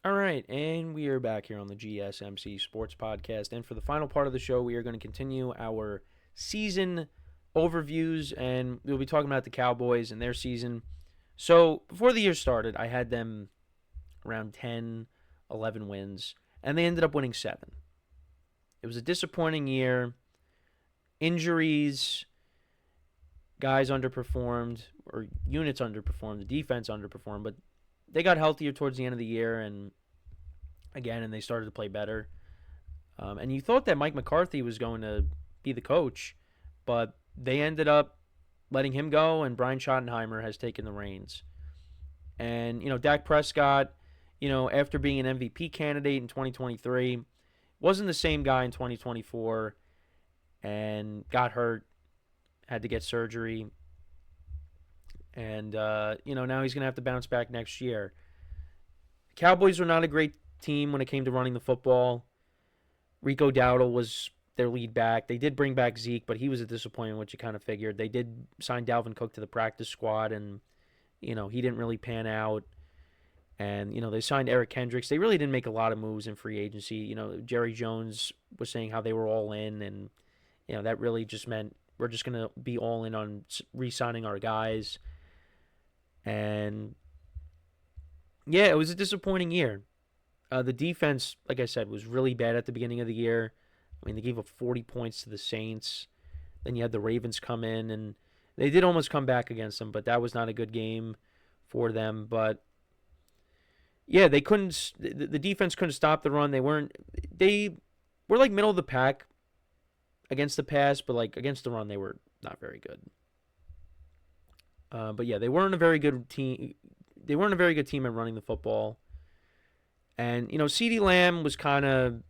All right, and we are back here on the GSMC Sports Podcast. And for the final part of the show, we are going to continue our season overviews, and we'll be talking about the Cowboys and their season. So, before the year started, I had them around 10, 11 wins, and they ended up winning 7. It was a disappointing year. Injuries, guys underperformed, or units underperformed, the defense underperformed, but they got healthier towards the end of the year, and they started to play better. And you thought that Mike McCarthy was going to be the coach, but they ended up letting him go, and Brian Schottenheimer has taken the reins. And, Dak Prescott, after being an MVP candidate in 2023, wasn't the same guy in 2024 and got hurt, had to get surgery. And, now he's going to have to bounce back next year. The Cowboys were not a great team when it came to running the football. Rico Dowdle was their lead back. They did bring back Zeke, but he was a disappointment, which you kind of figured. They did sign Dalvin Cook to the practice squad, and, he didn't really pan out. And, they signed Eric Kendricks. They really didn't make a lot of moves in free agency. Jerry Jones was saying how they were all in, and, that really just meant we're just going to be all in on re-signing our guys. And, yeah, it was a disappointing year. The defense, like I said, was really bad at the beginning of the year. I mean, they gave up 40 points to the Saints. Then you had the Ravens come in, and they did almost come back against them, but that was not a good game for them. But yeah, they couldn't. The defense couldn't stop the run. They were like middle of the pack against the pass, but like against the run, they were not very good. But yeah, they weren't a very good team. They weren't a very good team at running the football. And, CeeDee Lamb was kind of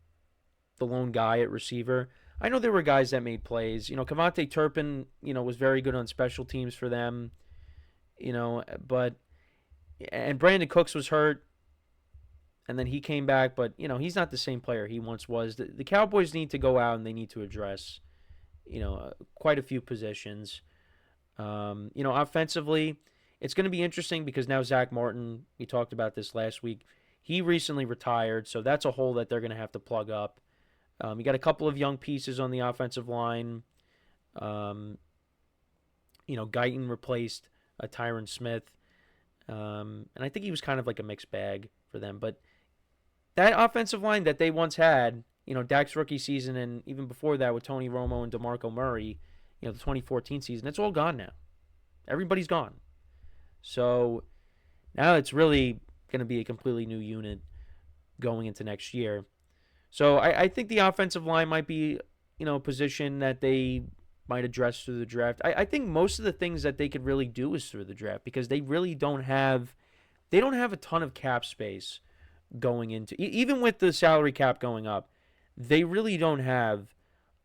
the lone guy at receiver. I know there were guys that made plays. Kavontae Turpin, was very good on special teams for them. But and Brandon Cooks was hurt, and then he came back. But, he's not the same player he once was. The Cowboys need to go out and they need to address, quite a few positions. Offensively, it's going to be interesting because now Zach Martin, we talked about this last week, he recently retired, so that's a hole that they're going to have to plug up. You got a couple of young pieces on the offensive line. Guyton replaced Tyron Smith, and I think he was kind of like a mixed bag for them. But that offensive line that they once had, Dak's rookie season, and even before that with Tony Romo and DeMarco Murray, the 2014 season, it's all gone now. Everybody's gone. So now it's really going to be a completely new unit going into next year. So I think the offensive line might be, a position that they might address through the draft. I think most of the things that they could really do is through the draft because they really don't have a ton of cap space going into, even with the salary cap going up, they really don't have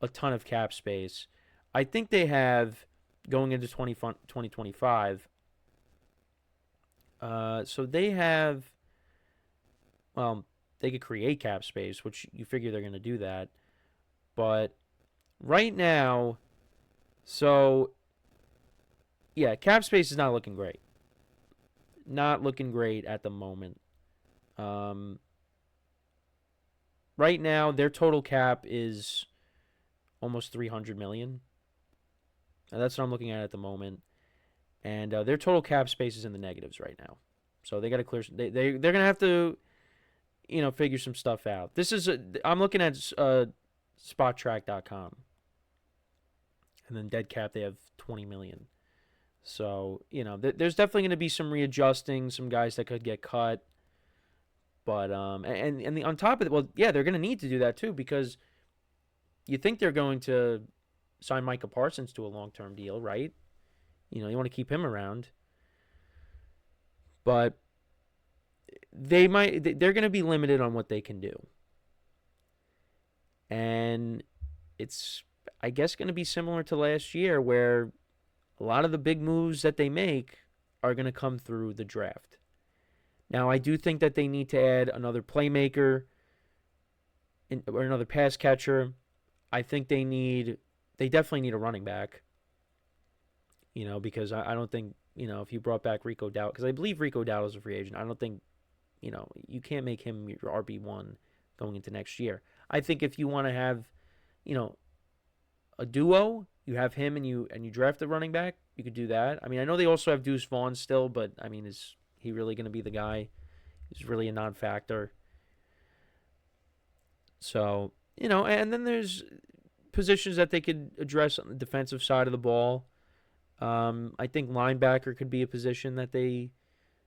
a ton of cap space. I think they have going into 2025. So they have, they could create cap space, which you figure they're going to do that. But right now, so yeah, cap space is not looking great. Not looking great at the moment. Right now, their total cap is almost $300 million. And that's what I'm looking at the moment. And their total cap space is in the negatives right now. So they got to clear. They're gonna have to, figure some stuff out. I'm looking at SpotTrack.com, and then dead cap they have 20 million. So there's definitely going to be some readjusting, some guys that could get cut. But on top of it, well, yeah, they're going to need to do that too because you think they're going to sign Micah Parsons to a long-term deal, right? You want to keep him around. But they're going to be limited on what they can do. And it's, I guess, going to be similar to last year where a lot of the big moves that they make are going to come through the draft. Now, I do think that they need to add another playmaker or another pass catcher. I think they definitely need a running back. Because I don't think, if you brought back Rico Dowdle, because I believe Rico Dowdle is a free agent, I don't think you can't make him your RB1 going into next year. I think if you want to have, you know, a duo, you have him and you draft a running back, you could do that. I mean, I know they also have Deuce Vaughn still, but I mean, is he really going to be the guy? He's really a non-factor. So, and then there's positions that they could address on the defensive side of the ball. I think linebacker could be a position that they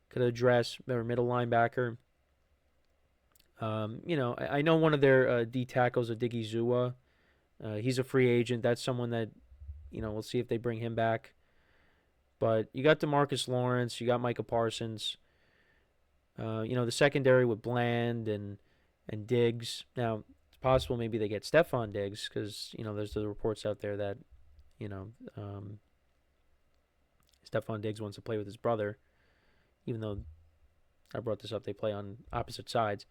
could address, or middle linebacker. I know one of their D tackles, Diggy Zua. He's a free agent. That's someone that, we'll see if they bring him back. But you got DeMarcus Lawrence, you got Micah Parsons. The secondary with Bland and Diggs. Now, it's possible maybe they get Stephon Diggs because, there's the reports out there that, Stephon Diggs wants to play with his brother, even though I brought this up, they play on opposite sides.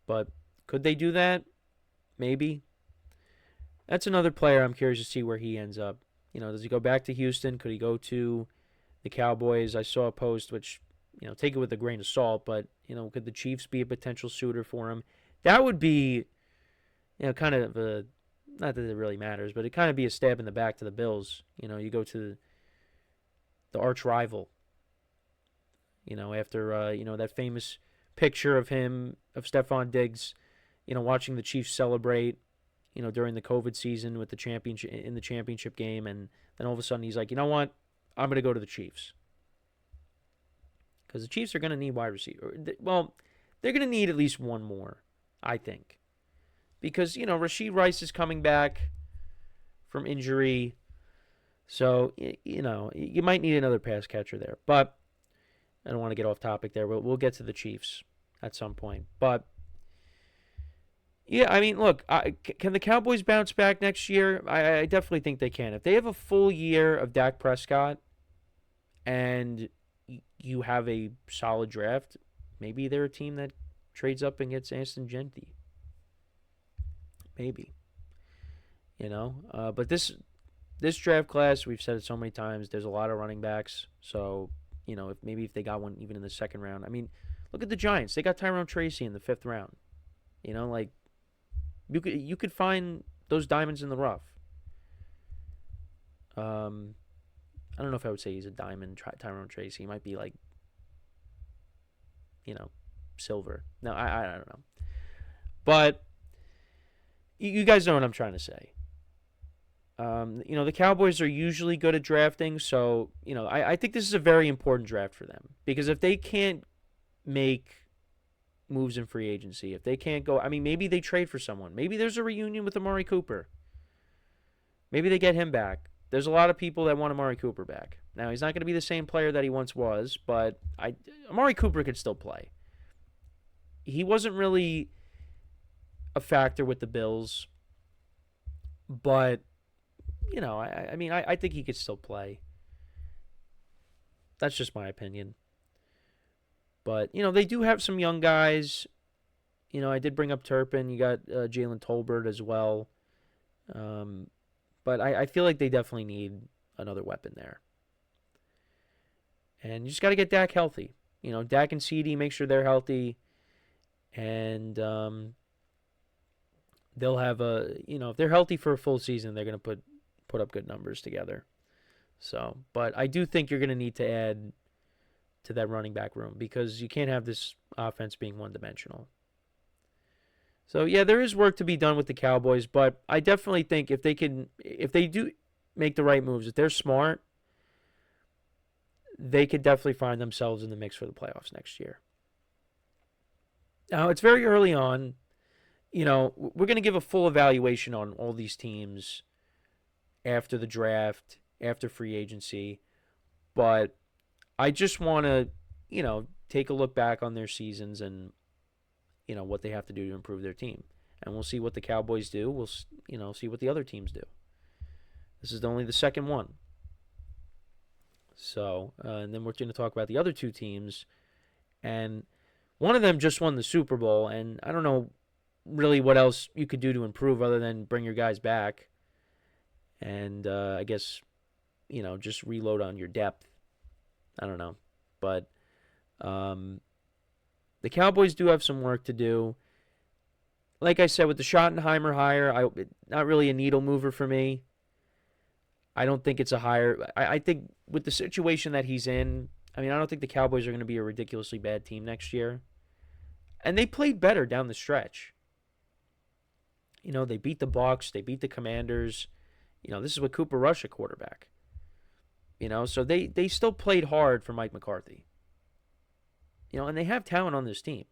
But could they do that? Maybe. That's another player I'm curious to see where he ends up. Does he go back to Houston? Could he go to the Cowboys? I saw a post which, take it with a grain of salt, but, could the Chiefs be a potential suitor for him? That would be, kind of a, not that it really matters, but it kind of be a stab in the back to the Bills. You go to the arch rival, after, that famous picture of Stephon Diggs, watching the Chiefs celebrate, during the COVID season with the championship game, and then all of a sudden he's like, you know what, I'm going to go to the Chiefs. Because the Chiefs are going to need wide receiver. Well, they're going to need at least one more, I think. Because, Rashee Rice is coming back from injury. So, you might need another pass catcher there. But I don't want to get off topic there. We'll get to the Chiefs at some point. But, yeah, I mean, look, can the Cowboys bounce back next year? I definitely think they can. If they have a full year of Dak Prescott and you have a solid draft, maybe they're a team that trades up and gets Aston Genty. Maybe. But this draft class, we've said it so many times, there's a lot of running backs. So, if they got one even in the second round. I mean, look at the Giants. They got Tyrone Tracy in the 5th round. You could find those diamonds in the rough. I don't know if I would say he's a diamond, Tyrone Tracy. He might be like, silver. No, I don't know. But you guys know what I'm trying to say. The Cowboys are usually good at drafting, so, I think this is a very important draft for them. Because if they can't make moves in free agency, if they can't go, I mean, maybe they trade for someone. Maybe there's a reunion with Amari Cooper. Maybe they get him back. There's a lot of people that want Amari Cooper back. Now, he's not going to be the same player that he once was, but Amari Cooper could still play. He wasn't really a factor with the Bills, but, I think he could still play. That's just my opinion. But, they do have some young guys. I did bring up Turpin. You got Jalen Tolbert as well. But I feel like they definitely need another weapon there. And you just got to get Dak healthy. Dak and CD, make sure they're healthy. And they'll have if they're healthy for a full season, they're going to put up good numbers together. So, but I do think you're going to need to add to that running back room because you can't have this offense being one-dimensional. So, yeah, there is work to be done with the Cowboys, but I definitely think if they do make the right moves, if they're smart, they could definitely find themselves in the mix for the playoffs next year. Now, it's very early on. We're going to give a full evaluation on all these teams after the draft, after free agency, but I just want to, take a look back on their seasons and, what they have to do to improve their team. And we'll see what the Cowboys do. We'll, see what the other teams do. This is only the second one. So, and then we're going to talk about the other two teams. And one of them just won the Super Bowl. And I don't know really what else you could do to improve other than bring your guys back. And I guess, just reload on your depth. I don't know. But the Cowboys do have some work to do. Like I said, with the Schottenheimer hire, not really a needle mover for me. I don't think it's a hire. I think with the situation that he's in, I mean, I don't think the Cowboys are going to be a ridiculously bad team next year. And they played better down the stretch. You know, they beat the Bucs, they beat the Commanders. You know, this is with Cooper Rush at quarterback. You know, so they still played hard for Mike McCarthy. You know, and they have talent on this team.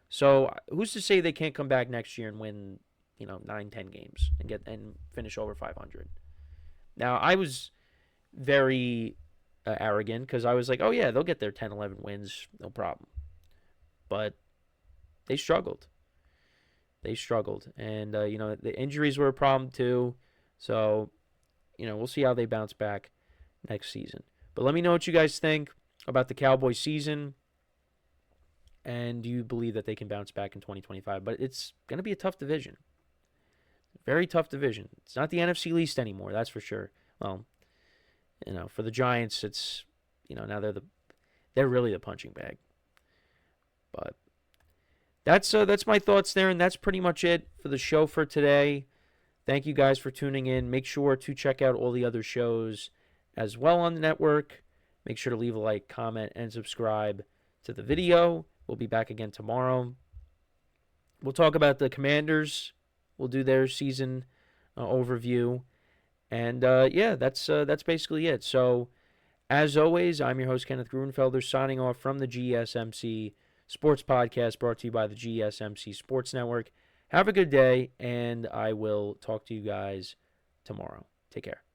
So who's to say they can't come back next year and win, 9, 10 games and finish over 500? Now, I was very arrogant because I was like, oh, yeah, they'll get their 10, 11 wins, no problem. But they struggled. And, the injuries were a problem too. So, we'll see how they bounce back next season. But let me know what you guys think about the Cowboys season. And do you believe that they can bounce back in 2025? But it's going to be a tough division. Very tough division. It's not the NFC least anymore, that's for sure. Well, for the Giants, it's, now they're really the punching bag. But that's my thoughts there, and that's pretty much it for the show for today. Thank you guys for tuning in. Make sure to check out all the other shows as well on the network. Make sure to leave a like, comment, and subscribe to the video. We'll be back again tomorrow. We'll talk about the Commanders. We'll do their season overview. And, that's basically it. So, as always, I'm your host, Kenneth Gruenfelder, signing off from the GSMC Sports Podcast, brought to you by the GSMC Sports Network. Have a good day, and I will talk to you guys tomorrow. Take care.